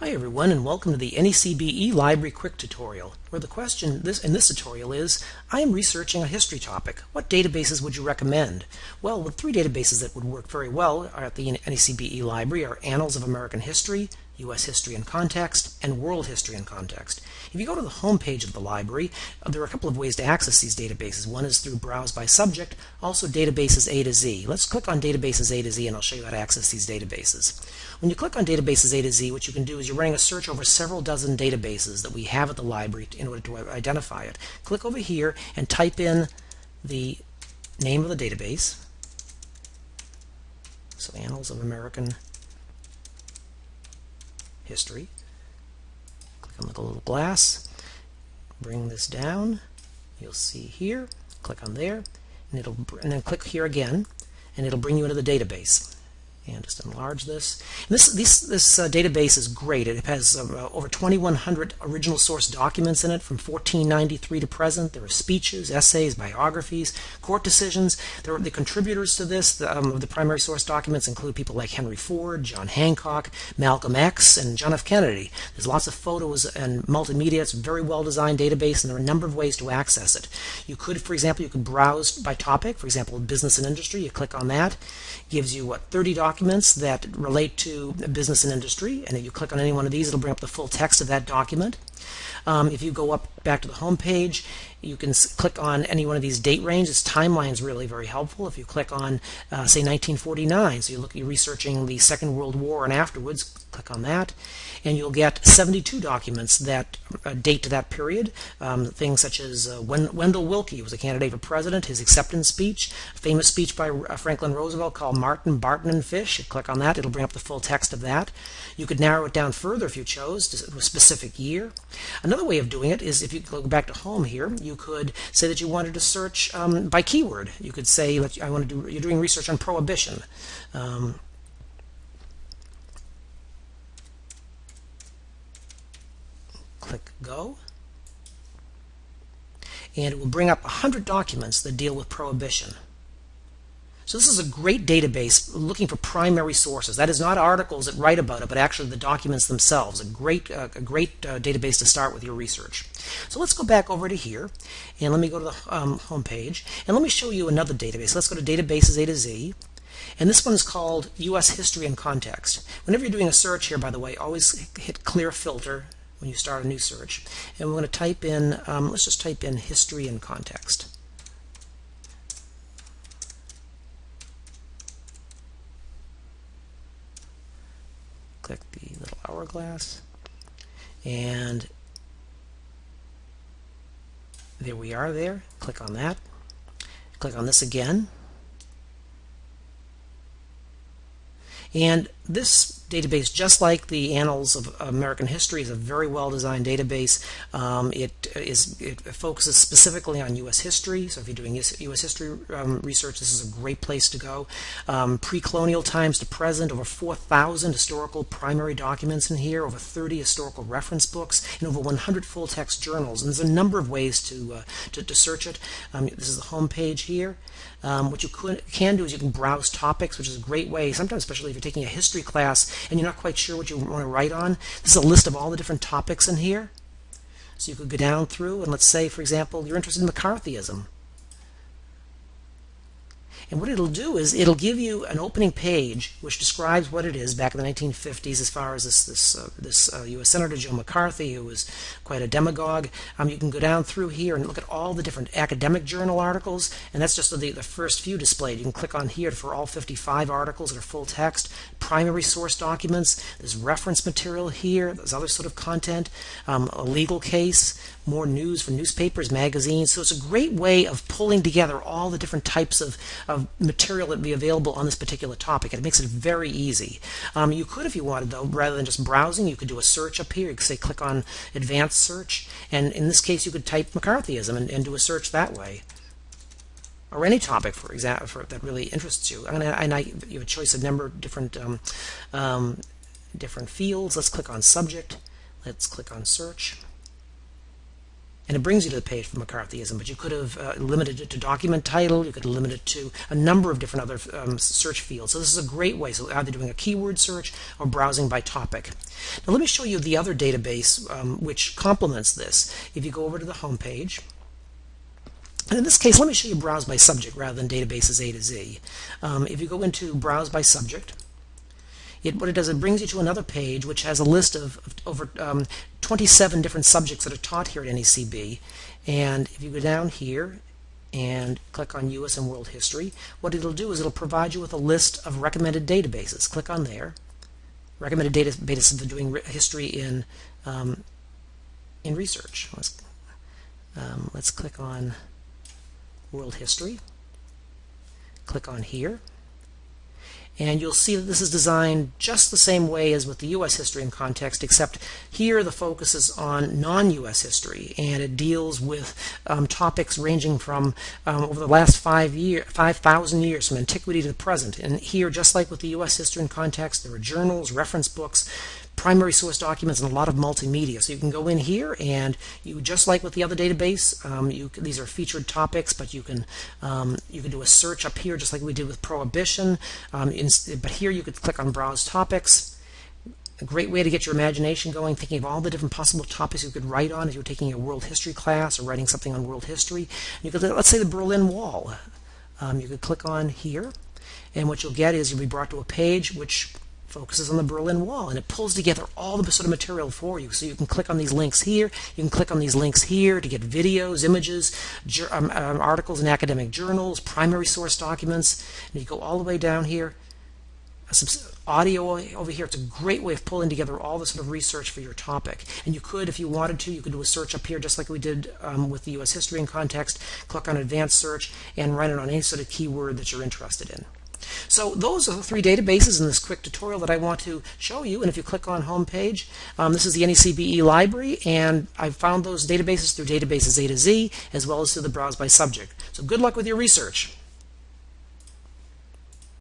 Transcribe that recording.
Hi everyone, and welcome to the NECB eLibrary quick tutorial, where the question in this tutorial is, I am researching a history topic. What databases would you recommend? Well, the three databases that would work very well at the NECB eLibrary are Annals of American History, U.S. History and Context, and World History and Context. If you go to the home page of the library, there are a couple of ways to access these databases. One is through Browse by Subject, also Databases A to Z. Let's click on Databases A to Z and I'll show you how to access these databases. When you click on Databases A to Z, what you can do is you're running a search over several dozen databases that we have at the library in order to identify it. Click over here and type in the name of the database. So Annals of American History. Click on the little glass, bring this down, you'll see here, click on there, and then click here again, and it'll bring you into the database. And just enlarge this. And this database is great. It has over 2,100 original source documents in it from 1493 to present. There are speeches, essays, biographies, court decisions. The contributors to this, the primary source documents, include people like Henry Ford, John Hancock, Malcolm X, and John F. Kennedy. There's lots of photos and multimedia. It's a very well-designed database, and there are a number of ways to access it. You could, for example, browse by topic. For example, business and industry. You click on that. It gives you 30 documents that relate to business and industry, and if you click on any one of these, it'll bring up the full text of that document. If you go up back to the home page, you can click on any one of these date ranges. Timeline is really very helpful. If you click on, say, 1949, so you're researching the Second World War and afterwards, click on that, and you'll get 72 documents that date to that period. Things such as Wendell Willkie was a candidate for president, his acceptance speech, a famous speech by Franklin Roosevelt called Martin, Barton, and Fish. You click on that, it'll bring up the full text of that. You could narrow it down further if you chose to a specific year. Another way of doing it is if you go back to home here, you could say that you wanted to search by keyword. You could say, you're doing research on prohibition. Click Go, and it will bring up 100 documents that deal with prohibition. So this is a great database looking for primary sources. That is not articles that write about it, but actually the documents themselves. A great database to start with your research. So let's go back over to here, and let me go to the home page, and let me show you another database. Let's go to Databases A to Z. And this one is called U.S. History and Context. Whenever you're doing a search here, by the way, always hit Clear Filter when you start a new search. And we're going to type in, let's just type in History and Context. Click the little hourglass. And there we are there. Click on that. Click on this again. And this database, just like the Annals of American History, is a very well-designed database. It focuses specifically on U.S. history, so if you're doing U.S. history research, this is a great place to go. Pre-colonial times to present, over 4,000 historical primary documents in here, over 30 historical reference books, and over 100 full-text journals. And there's a number of ways to search it. This is the home page here. What you can do is you can browse topics, which is a great way, sometimes especially if you're taking a history class and you're not quite sure what you want to write on. This is a list of all the different topics in here. So you could go down through and let's say, for example, you're interested in McCarthyism. And what it'll do is it'll give you an opening page which describes what it is back in the 1950s as far as this U.S. Senator Joe McCarthy, who was quite a demagogue. You can go down through here and look at all the different academic journal articles, and that's just the first few displayed. You can click on here for all 55 articles that are full text, primary source documents, there's reference material here, there's other sort of content, a legal case, more news for newspapers, magazines. So it's a great way of pulling together all the different types of material that would be available on this particular topic. It makes it very easy. You could, if you wanted, though, rather than just browsing, you could do a search up here. You could say click on Advanced Search, and in this case you could type McCarthyism and do a search that way. Or any topic, for example, that really interests you. You have a choice of a number of different fields. Let's click on Subject. Let's click on Search. and it brings you to the page for McCarthyism. But you could have limited it to document title. You could have limited it to a number of different other search fields. So this is a great way. So either doing a keyword search or browsing by topic. Now let me show you the other database which complements this. If you go over to the home page, and in this case, let me show you browse by subject rather than databases A to Z. If you go into browse by subject, what it does, it brings you to another page which has a list of over 27 different subjects that are taught here at NECB. And if you go down here and click on U.S. and World History, what it'll do is it'll provide you with a list of recommended databases. Click on there. Recommended databases for doing history in research. Let's click on World History. Click on here. And you'll see that this is designed just the same way as with the U.S. history and context, except here the focus is on non-U.S. history, and it deals with topics ranging from over the last 5,000 years, from antiquity to the present. And here, just like with the U.S. history and context, there are journals, reference books, primary source documents, and a lot of multimedia. So you can go in here and you, just like with the other database, these are featured topics, but you can do a search up here just like we did with prohibition. But here you could click on browse topics. A great way to get your imagination going, thinking of all the different possible topics you could write on if you were taking a world history class or writing something on world history. You could, let's say, the Berlin Wall. You could click on here, and what you'll get is you'll be brought to a page which focuses on the Berlin Wall, and it pulls together all the sort of material for you. So you can click on these links here, you can click on these links here to get videos, images, articles in academic journals, primary source documents, and you go all the way down here. Audio over here. It's a great way of pulling together all the sort of research for your topic. And you could, if you wanted to, you could do a search up here just like we did with the U.S. history and context, click on advanced search, and write it on any sort of keyword that you're interested in. So those are the three databases in this quick tutorial that I want to show you. And if you click on home page, this is the NECB eLibrary, and I've found those databases through databases A to Z as well as through the browse by subject. So good luck with your research.